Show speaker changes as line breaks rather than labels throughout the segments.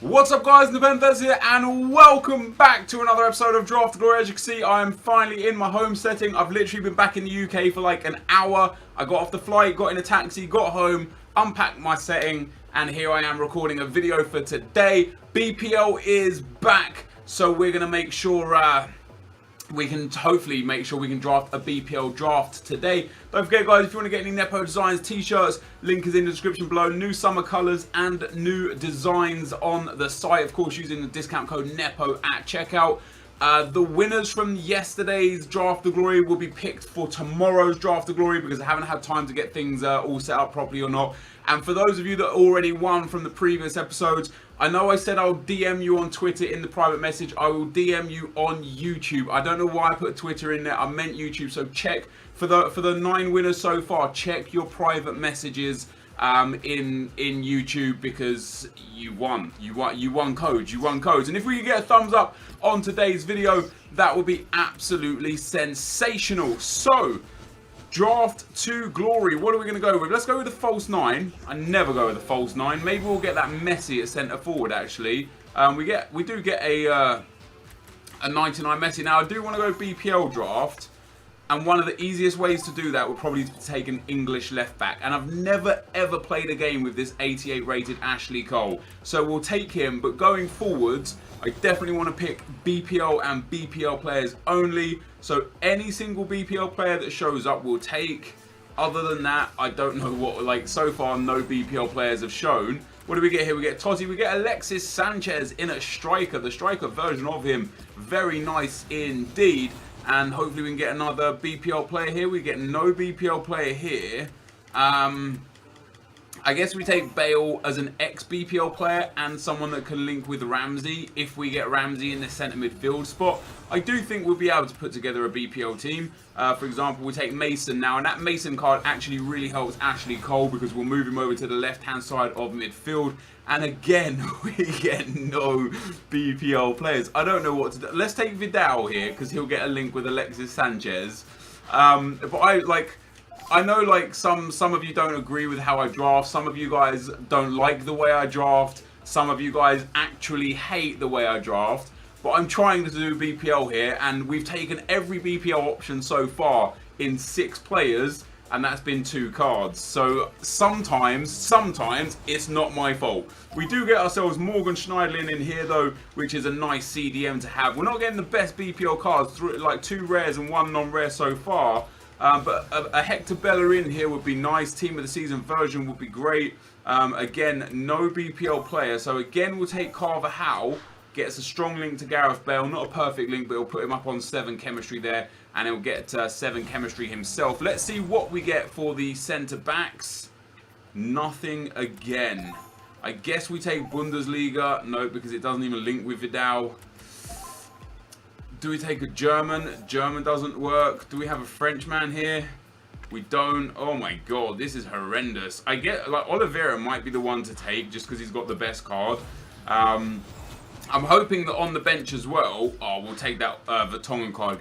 What's up guys, NepentheZ here and welcome back to another episode of Draft Glory. As you can see, I am finally in my home setting. I've literally been back in the UK for like an hour. I got off the flight, got in a taxi, got home, unpacked my setting, and here I am recording a video for today. BPL is back, so we're going to make sure we can hopefully make sure we can draft a BPL draft today. Don't forget guys, if you want to get any Nepo Designs t-shirts, link is in the description below. New summer colours and new designs on the site, of course using the discount code NEPO at checkout. The winners from yesterday's Draft the Glory will be picked for tomorrow's Draft the Glory because I haven't had time to get things all set up properly or not. And for those of you that already won from the previous episodes, I know I said I'll DM you on Twitter in the private message. I will DM you on YouTube. I don't know why I put Twitter in there. I meant YouTube. So check for the 9 winners so far. Check your private messages in YouTube because you won. You won codes. You won codes. And if we could get a thumbs up on today's video, that would be absolutely sensational. So, Draft to Glory. What are we going to go with? Let's go with the false 9. I never go with the false 9. Maybe we'll get that Messi at centre forward. Actually, we do get a 99 Messi. Now I do want to go BPL draft, and one of the easiest ways to do that would probably be to take an English left back. And I've never ever played a game with this 88 rated Ashley Cole, so we'll take him. But going forwards, I definitely want to pick BPL and BPL players only. So any single BPL player that shows up we'll take. Other than that, I don't know what, like so far no BPL players have shown. What do we get here? We get Totti, we get Alexis Sanchez in at striker. The striker version of him, very nice indeed. And hopefully we can get another BPL player here. We get no BPL player here. I guess we take Bale as an ex-BPL player and someone that can link with Ramsey if we get Ramsey in the centre midfield spot. I do think we'll be able to put together a BPL team. For example, we take Mason now, and that Mason card actually really helps Ashley Cole because we'll move him over to the left-hand side of midfield. And again, we get no BPL players. I don't know what to do. Let's take Vidal here because he'll get a link with Alexis Sanchez. But I know like some of you don't agree with how I draft. Some of you guys don't like the way I draft. Some of you guys actually hate the way I draft. But I'm trying to do BPL here, and we've taken every BPL option so far in 6 players, and that's been 2 cards. So sometimes it's not my fault. We do get ourselves Morgan Schneidlin in here though, which is a nice CDM to have. We're not getting the best BPL cards, like 2 rares and 1 non-rare so far. But a Hector Bellerin here would be nice. Team of the season version would be great. Again, no BPL player. So again, we'll take Carvajal. Gets a strong link to Gareth Bale. Not a perfect link, but it'll put him up on 7 chemistry there. And he'll get 7 chemistry himself. Let's see what we get for the centre backs. Nothing again. I guess we take Bundesliga. No, because it doesn't even link with Vidal. Do we take a German? German doesn't work. Do we have a Frenchman here? We don't. Oh my god, this is horrendous. I get like Oliveira might be the one to take just because he's got the best card. I'm hoping that on the bench as well. Oh, we'll take that Vertonghen card.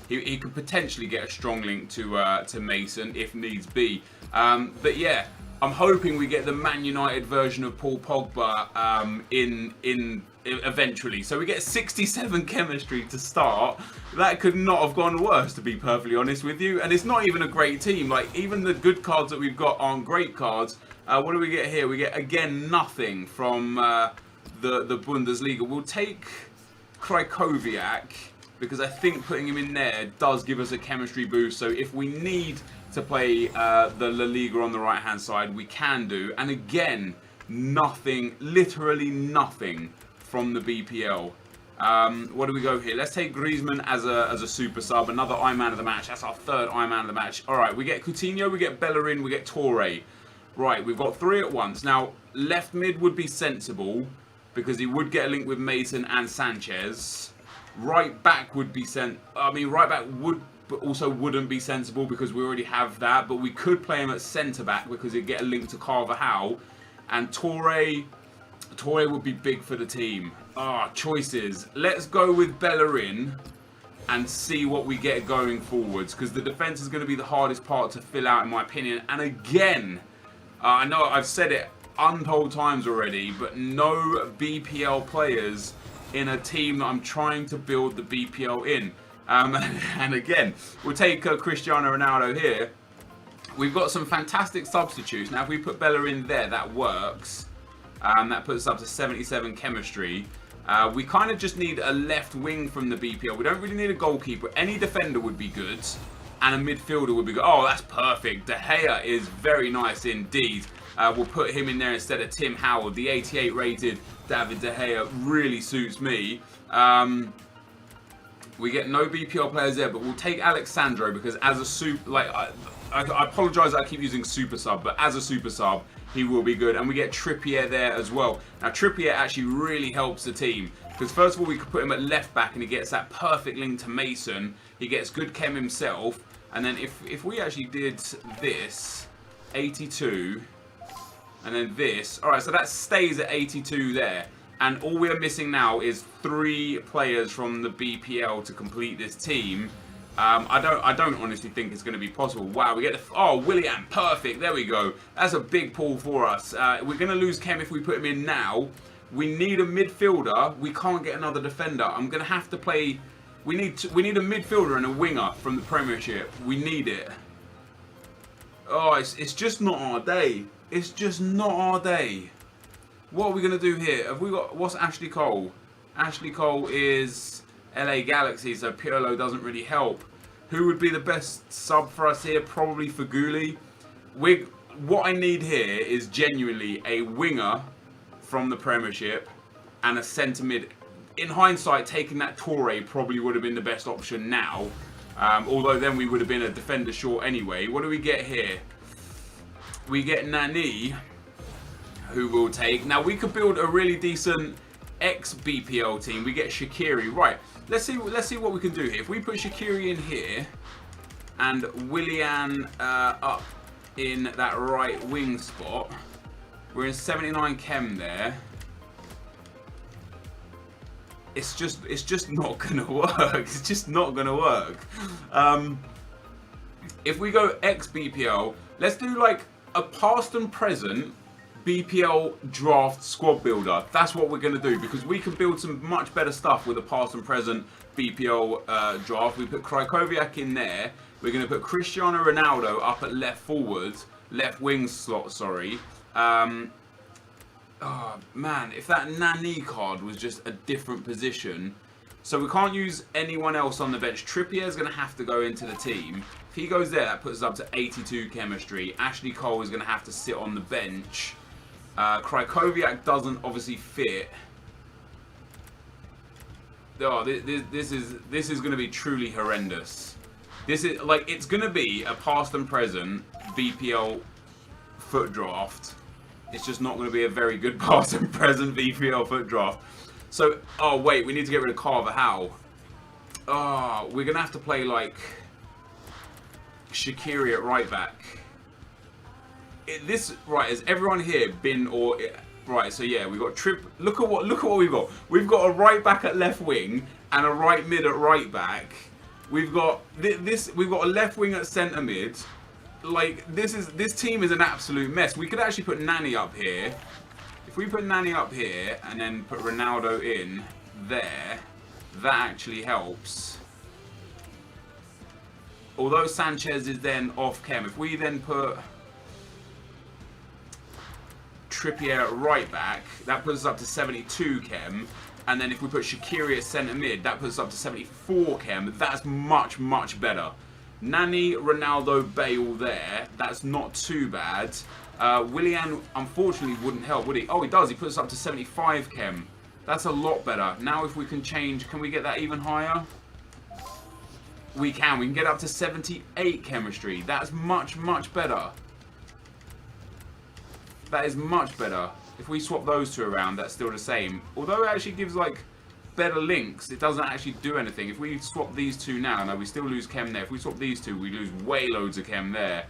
He could potentially get a strong link to Mason if needs be. But yeah, I'm hoping we get the Man United version of Paul Pogba in eventually. So we get 67 chemistry to start. That could not have gone worse, to be perfectly honest with you. And it's not even a great team. Like, even the good cards that we've got aren't great cards. What do we get here? We get, again, nothing from the Bundesliga. We'll take Krykowiak because I think putting him in there does give us a chemistry boost. So if we need to play the La Liga on the right-hand side, we can do. And again, nothing, literally nothing from the BPL. What do we go here? Let's take Griezmann as a super sub. Another I-Man of the match. That's our 3rd I-Man of the match. All right, we get Coutinho, we get Bellerin, we get Torre. Right, we've got 3 at once. Now, left mid would be sensible because he would get a link with Mason and Sanchez. Right back would be right back would, but also wouldn't be sensible because we already have that. But we could play him at centre back because he'd get a link to Carvajal. And Torre would be big for the team. Choices. Let's go with Bellerin and see what we get going forwards, because the defence is going to be the hardest part to fill out in my opinion. And again, I know I've said it untold times already, but no BPL players in a team that I'm trying to build the BPL in. And again, we'll take Cristiano Ronaldo here. We've got some fantastic substitutes. Now, if we put Bella in there, that works. That puts us up to 77 chemistry. We kind of just need a left wing from the BPL. We don't really need a goalkeeper. Any defender would be good. And a midfielder would be good. Oh, that's perfect. De Gea is very nice indeed. We'll put him in there instead of Tim Howard. The 88 rated David De Gea really suits me. We get no BPL players there, but we'll take Alexandro because as a super, like, I apologise that I keep using super sub, but as a super sub, he will be good. And we get Trippier there as well. Now, Trippier actually really helps the team because first of all, we could put him at left back and he gets that perfect link to Mason. He gets good chem himself. And then if we actually did this, 82, and then this, all right, so that stays at 82 there. And all we're missing now is 3 players from the BPL to complete this team. I don't honestly think it's going to be possible. Wow, we get Willian, perfect. There we go. That's a big pull for us. We're going to lose Kem if we put him in now. We need a midfielder. We can't get another defender. I'm going to have to play. We need a midfielder and a winger from the Premiership. We need it. Oh, it's just not our day. It's just not our day. What are we going to do here? Have we got... What's Ashley Cole? Ashley Cole is LA Galaxy, so Pirlo doesn't really help. Who would be the best sub for us here? Probably Faguli. What I need here is genuinely a winger from the Premiership and a centre mid. In hindsight, taking that Torre probably would have been the best option now. Although then we would have been a defender short anyway. What do we get here? We get Nani, who we'll take. Now, we could build a really decent ex-BPL team. We get Shaqiri. Right, let's see what we can do here. If we put Shaqiri in here and Willian up in that right wing spot, we're in 79 chem there. It's just not gonna work. It's just not gonna work. If we go ex-BPL, let's do like a past and present BPL draft squad builder. That's what we're going to do because we can build some much better stuff with a past and present BPL draft. We put Krykowiak in there. We're going to put Cristiano Ronaldo up at left forward, left wing slot, sorry. Oh man, if that Nani card was just a different position. So we can't use anyone else on the bench. Trippier is going to have to go into the team. If he goes there, that puts us up to 82 chemistry. Ashley Cole is going to have to sit on the bench. Krykowiak doesn't obviously fit. Oh, this is going to be truly horrendous. This is like it's going to be a past and present BPL foot draft. It's just not going to be a very good past and present BPL foot draft. So, oh wait, we need to get rid of Carvajal. Oh, we're going to have to play like Shaqiri at right back. Right, has everyone here been or right? So yeah, we got Look at what we've got. We've got a right back at left wing and a right mid at right back. We've got We've got a left wing at centre mid. Like this team is an absolute mess. We could actually put Nani up here. If we put Nani up here and then put Ronaldo in there, that actually helps. Although Sanchez is then off chem, if we then put Trippier at right back, that puts us up to 72 chem. And then if we put Shaqiri at centre mid, that puts us up to 74 chem. That's much, much better. Nani, Ronaldo, Bale there. That's not too bad. Willian, unfortunately, wouldn't help, would he? Oh, he does. He puts us up to 75 chem. That's a lot better. Now if we can change, can we get that even higher? We can. We can get up to 78 chemistry. That's much, much better. That is much better. If we swap those two around, that's still the same. Although it actually gives, like, better links, it doesn't actually do anything. If we swap these two now, no, we still lose chem there. If we swap these two, we lose way loads of chem there.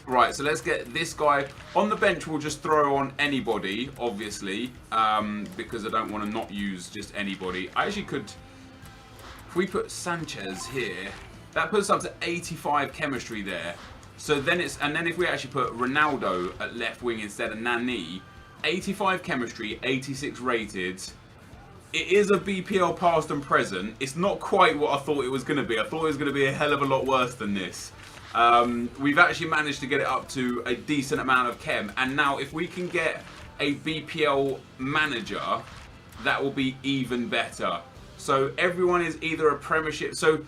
Right, so let's get this guy. On the bench, we'll just throw on anybody, obviously, because I don't want to not use just anybody. I actually could... If we put Sanchez here, that puts us up to 85 chemistry there. So then and then if we actually put Ronaldo at left wing instead of Nani, 85 chemistry, 86 rated. It is a BPL past and present. It's not quite what I thought it was going to be. I thought it was going to be a hell of a lot worse than this. We've actually managed to get it up to a decent amount of chem. And now if we can get a BPL manager, that will be even better. So everyone is either a Premiership. So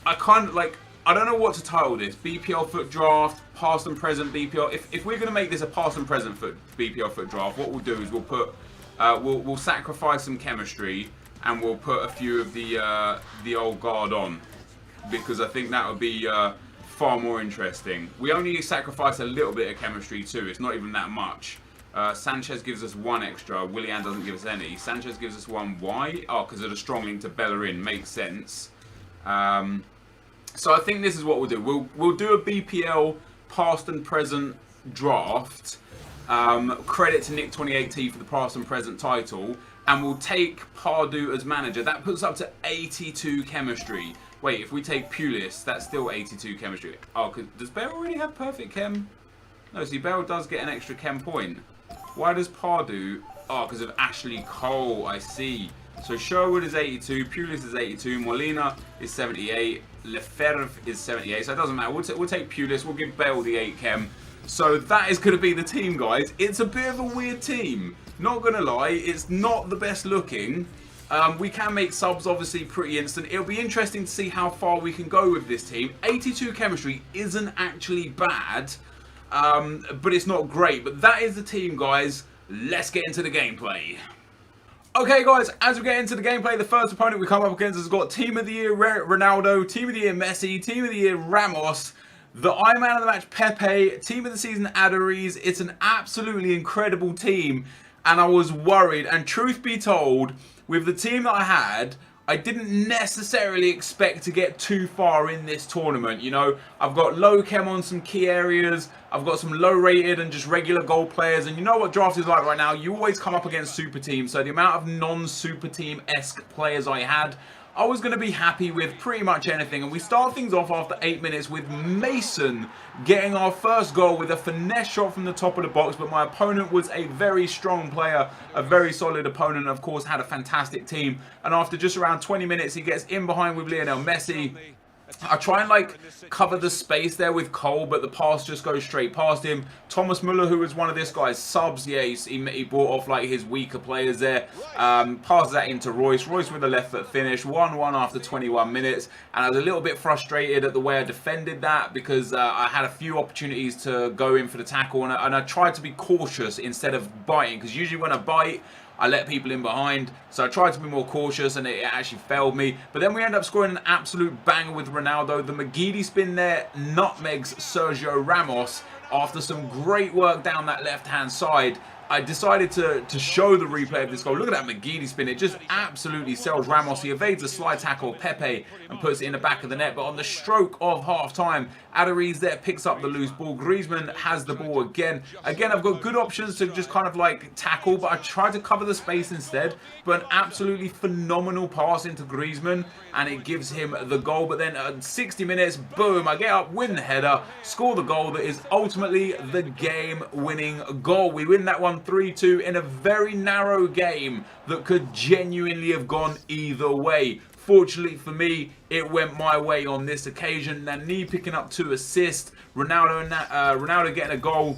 I kind of like, I don't know what to title this. BPL foot draft, past and present BPL. If we're going to make this a past and present BPL foot draft, what we'll do is we'll put, we'll sacrifice some chemistry and we'll put a few of the old guard on, because I think that would be far more interesting. We only sacrifice a little bit of chemistry too. It's not even that much. Sanchez gives us 1 extra. Willian doesn't give us any. Sanchez gives us 1. Why? Oh, because of the strong link to Bellerin. Makes sense. So I think this is what we'll do. We'll do a BPL past and present draft. Credit to Nick 28T for the past and present title. And we'll take Pardew as manager. That puts up to 82 chemistry. Wait, if we take Pulis, that's still 82 chemistry. Oh, does Bale already have perfect chem? No, see, Bale does get an extra chem point. Why does Pardew? Oh, because of Ashley Cole, I see. So Sherwood is 82, Pulis is 82, Molina is 78, Lefebvre is 78. So it doesn't matter. We'll take Pulis. We'll give Bale the 8 chem. So that is going to be the team, guys. It's a bit of a weird team. Not going to lie, it's not the best looking. We can make subs obviously pretty instant. It'll be interesting to see how far we can go with this team. 82 chemistry isn't actually bad, but it's not great. But that is the team, guys. Let's get into the gameplay. Okay, guys, as we get into the gameplay, the first opponent we come up against has got Team of the Year Ronaldo, Team of the Year Messi, Team of the Year Ramos, the Iron Man of the Match Pepe, Team of the Season Enquiries. It's an absolutely incredible team, and I was worried. And truth be told, with the team that I had, I didn't necessarily expect to get too far in this tournament. You know, I've got low chem on some key areas. I've got some low rated and just regular gold players. And you know what draft is like right now? You always come up against super teams. So the amount of non-super team-esque players I had, I was going to be happy with pretty much anything. And we start things off after 8 minutes with Mason getting our first goal with a finesse shot from the top of the box. But my opponent was a very strong player, a very solid opponent, of course, had a fantastic team. And after just around 20 minutes, he gets in behind with Lionel Messi. I try and like cover the space there with Cole, but the pass just goes straight past him. Thomas Muller, who was one of this guy's subs, yeah, he brought off like his weaker players there. Passes that into Royce. Royce with a left foot finish, 1-1 after 21 minutes. And I was a little bit frustrated at the way I defended that, because I had a few opportunities to go in for the tackle, and I tried to be cautious instead of biting, because usually when I bite, I let people in behind, so I tried to be more cautious, and it actually failed me. But then we end up scoring an absolute banger with Ronaldo. The McGeady spin there nutmegs Sergio Ramos after some great work down that left-hand side. I decided to show the replay of this goal. Look at that McGeady spin. It just absolutely sells Ramos. He evades a slide tackle of Pepe and puts it in the back of the net. But on the stroke of half-time, Enquiries there picks up the loose ball. Griezmann has the ball again. Again, I've got good options to just kind of like tackle, but I tried to cover the space instead. But an absolutely phenomenal pass into Griezmann, and it gives him the goal. But then at 60 minutes, boom, I get up, win the header, score the goal that is ultimately the game-winning goal. We win that one 3-2 in a very narrow game that could genuinely have gone either way. Fortunately for me, it went my way on this occasion. Nani picking up 2 assists, Ronaldo getting a goal,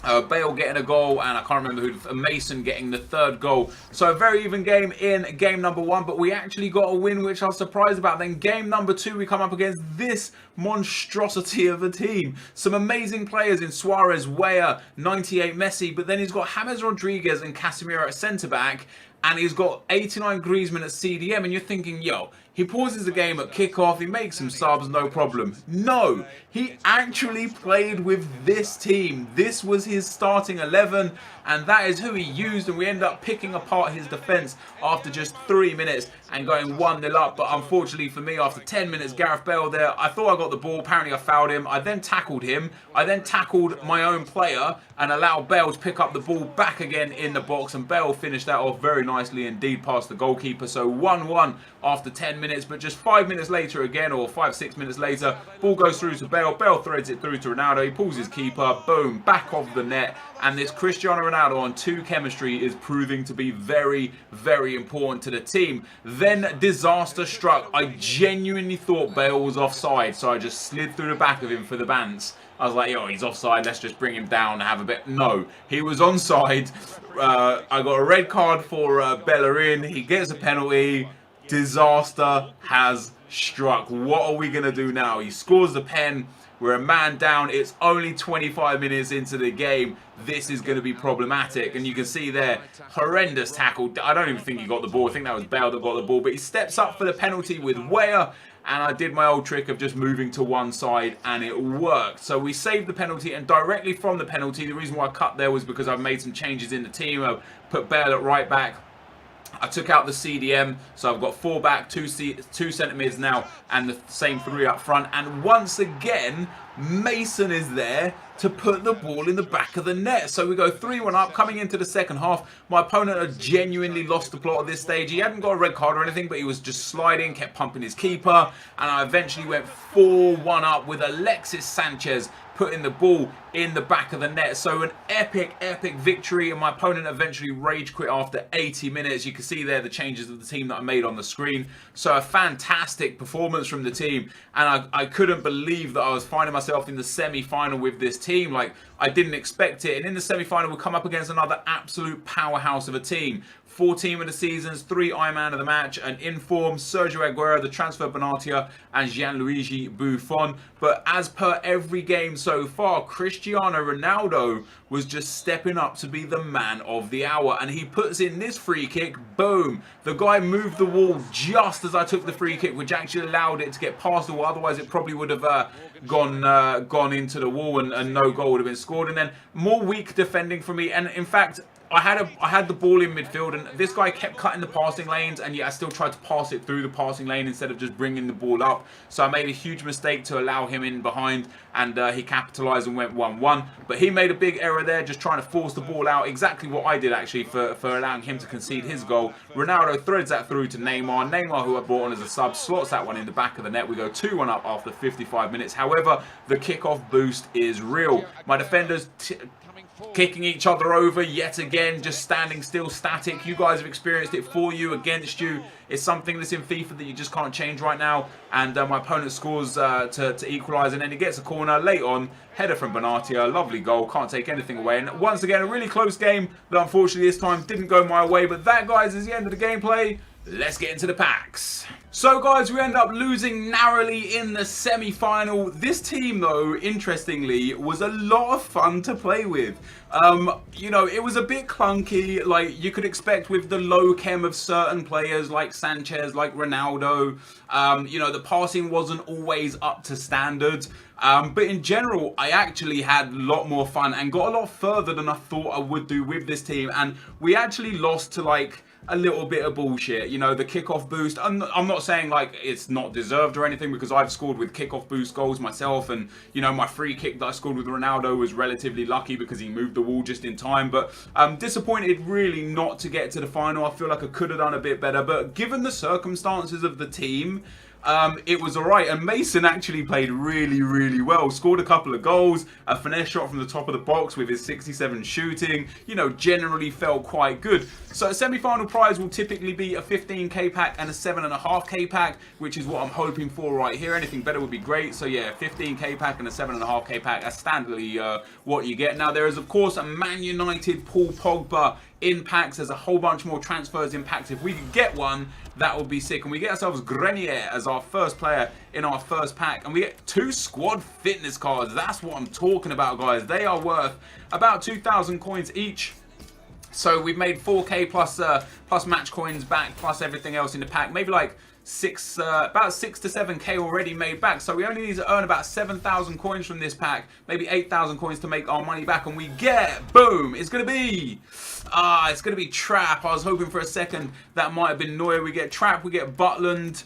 Bale getting a goal, and I can't remember who, Mason getting the 3rd goal. So a very even game in game number 1, but we actually got a win, which I was surprised about. Then game number 2, we come up against this monstrosity of a team. Some amazing players in Suarez, Weah, 98 Messi, but then he's got James Rodriguez and Casemiro at centre-back, and he's got 89 Griezmann at CDM, and you're thinking, yo, he pauses the game at kickoff, he makes some subs, no problem. No, he actually played with this team. This was his starting 11, and that is who he used, and we end up picking apart his defence after just 3 minutes and going 1-0 up. But unfortunately for me, after 10 minutes, Gareth Bale there, I thought I got the ball, apparently I fouled him. I then tackled him. I then tackled my own player and allowed Bale to pick up the ball back again in the box, and Bale finished that off very nicely. nicely indeed past the goalkeeper. So 1-1 after 10 minutes, but just 5 minutes later again, or 5-6 minutes later, ball goes through to Bale. Bale threads it through to Ronaldo. He pulls his keeper, boom, back of the net. And this Cristiano Ronaldo on 2 chemistry is proving to be very, very important to the team. Then disaster struck. I genuinely thought Bale was offside, so I just slid through the back of him for the bants. I was like, yo, he's offside, let's just bring him down and have a bit. No, he was onside. I got a red card for Bellerin. He gets a penalty. Disaster has struck. What are we going to do now? He scores the pen. We're a man down. It's only 25 minutes into the game. This is going to be problematic. And you can see there, horrendous tackle. I don't even think he got the ball. I think that was Bale that got the ball. But he steps up for the penalty with Weah. And I did my old trick of just moving to one side, and it worked. So we saved the penalty, and directly from the penalty, the reason why I cut there was because I've made some changes in the team. I put Bale at right back. I took out the CDM, so I've got 4 back, 2 centre mids now, and the same 3 up front. And once again, Mason is there to put the ball in the back of the net. So we go 3-1 up, coming into the second half. My opponent had genuinely lost the plot at this stage. He hadn't got a red card or anything, but he was just sliding, kept pumping his keeper. And I eventually went 4-1 up with Alexis Sanchez putting the ball in the back of the net. So an epic, epic victory, and my opponent eventually rage quit after 80 minutes. You can see there the changes of the team that I made on the screen. So a fantastic performance from the team, and I couldn't believe that I was finding myself in the semi-final with this team. Like, I didn't expect it. And in the semi-final, we'll come up against another absolute powerhouse of a team. 4 team of the seasons, 3 Ironman of the match, an informed Sergio Aguero, the transfer Benatia, and Gianluigi Buffon. But as per every game so far, Cristiano Ronaldo was just stepping up to be the man of the hour. And he puts in this free kick, boom. The guy moved the wall just as I took the free kick, which actually allowed it to get past the wall. Otherwise, it probably would have gone into the wall, and no goal would have been scored. And then more weak defending for me. And in fact, I had the ball in midfield, and this guy kept cutting the passing lanes, and yet I still tried to pass it through the passing lane instead of just bringing the ball up. So I made a huge mistake to allow him in behind, and he capitalized and went 1-1. But he made a big error there, just trying to force the ball out. Exactly what I did, actually, for allowing him to concede his goal. Ronaldo threads that through to Neymar. Neymar, who I brought on as a sub, slots that one in the back of the net. We go 2-1 up after 55 minutes. However, the kickoff boost is real. My defenders kicking each other over yet again, just standing still, static. You guys have experienced it, for you, against you. It's something that's in FIFA that you just can't change right now. And my opponent scores to equalise, and then he gets a corner late on. Header from Benatia, lovely goal, can't take anything away. And once again, a really close game that unfortunately this time didn't go my way. But that, guys, is the end of the gameplay. Let's get into the packs. So, guys, we end up losing narrowly in the semi-final. This team, though, interestingly, was a lot of fun to play with. You know, it was a bit clunky, like you could expect with the low chem of certain players like Sanchez, like Ronaldo. You know, the passing wasn't always up to standard. But in general, I actually had a lot more fun and got a lot further than I thought I would do with this team. And we actually lost to, like, a little bit of bullshit, you know, the kickoff boost. I'm not saying like it's not deserved or anything, because I've scored with kickoff boost goals myself, and you know, my free kick that I scored with Ronaldo was relatively lucky because he moved the wall just in time. But I'm disappointed really not to get to the final. I feel like I could have done a bit better, but given the circumstances of the team, it was alright. And Mason actually played really, really well. Scored a couple of goals, a finesse shot from the top of the box with his 67 shooting. You know, generally felt quite good. So a semi-final prize will typically be a 15k pack and a 7.5k pack, which is what I'm hoping for right here. Anything better would be great. So yeah, 15k pack and a 7.5k pack. That's standardly what you get. Now there is of course a Man United Paul Pogba in packs. There's a whole bunch more transfers in packs. If we could get one, that would be sick. And we get ourselves Grenier as our first player in our first pack, and we get 2 squad fitness cards. That's what I'm talking about, guys. They are worth about 2,000 coins each. So we've made 4k plus match coins back, plus everything else in the pack. Maybe like about 6 to 7k already made back. So we only need to earn about 7,000 coins from this pack, maybe 8,000 coins to make our money back, and we get, boom, it's gonna be Trap. I was hoping for a second that might have been Neuer. We get Trap, we get Butland.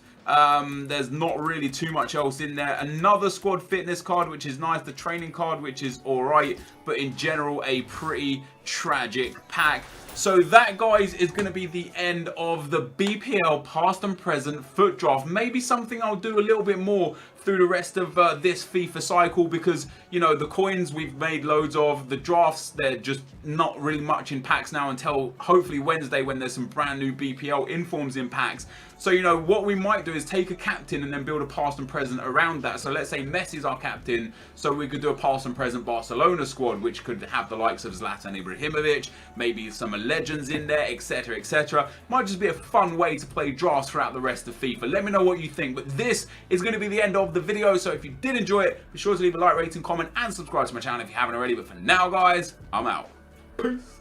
There's not really too much else in there. Another squad fitness card, which is nice. The training card, which is alright, but in general a pretty tragic pack. So that, guys, is going to be the end of the BPL past and present foot draft. Maybe something I'll do a little bit more through the rest of this FIFA cycle, because, you know, the coins we've made loads of, the drafts, they're just not really much in packs now until hopefully Wednesday, when there's some brand new BPL informs in packs. So, you know, what we might do is take a captain and then build a past and present around that. So let's say Messi's our captain, so we could do a past and present Barcelona squad, which could have the likes of Zlatan Ibrahimovic, maybe some legends in there, etc, etc. Might just be a fun way to play drafts throughout the rest of FIFA. Let me know what you think. But this is going to be the end of the video, so if you did enjoy it, be sure to leave a like, rating, comment, and subscribe to my channel if you haven't already. But for now, guys, I'm out. Peace.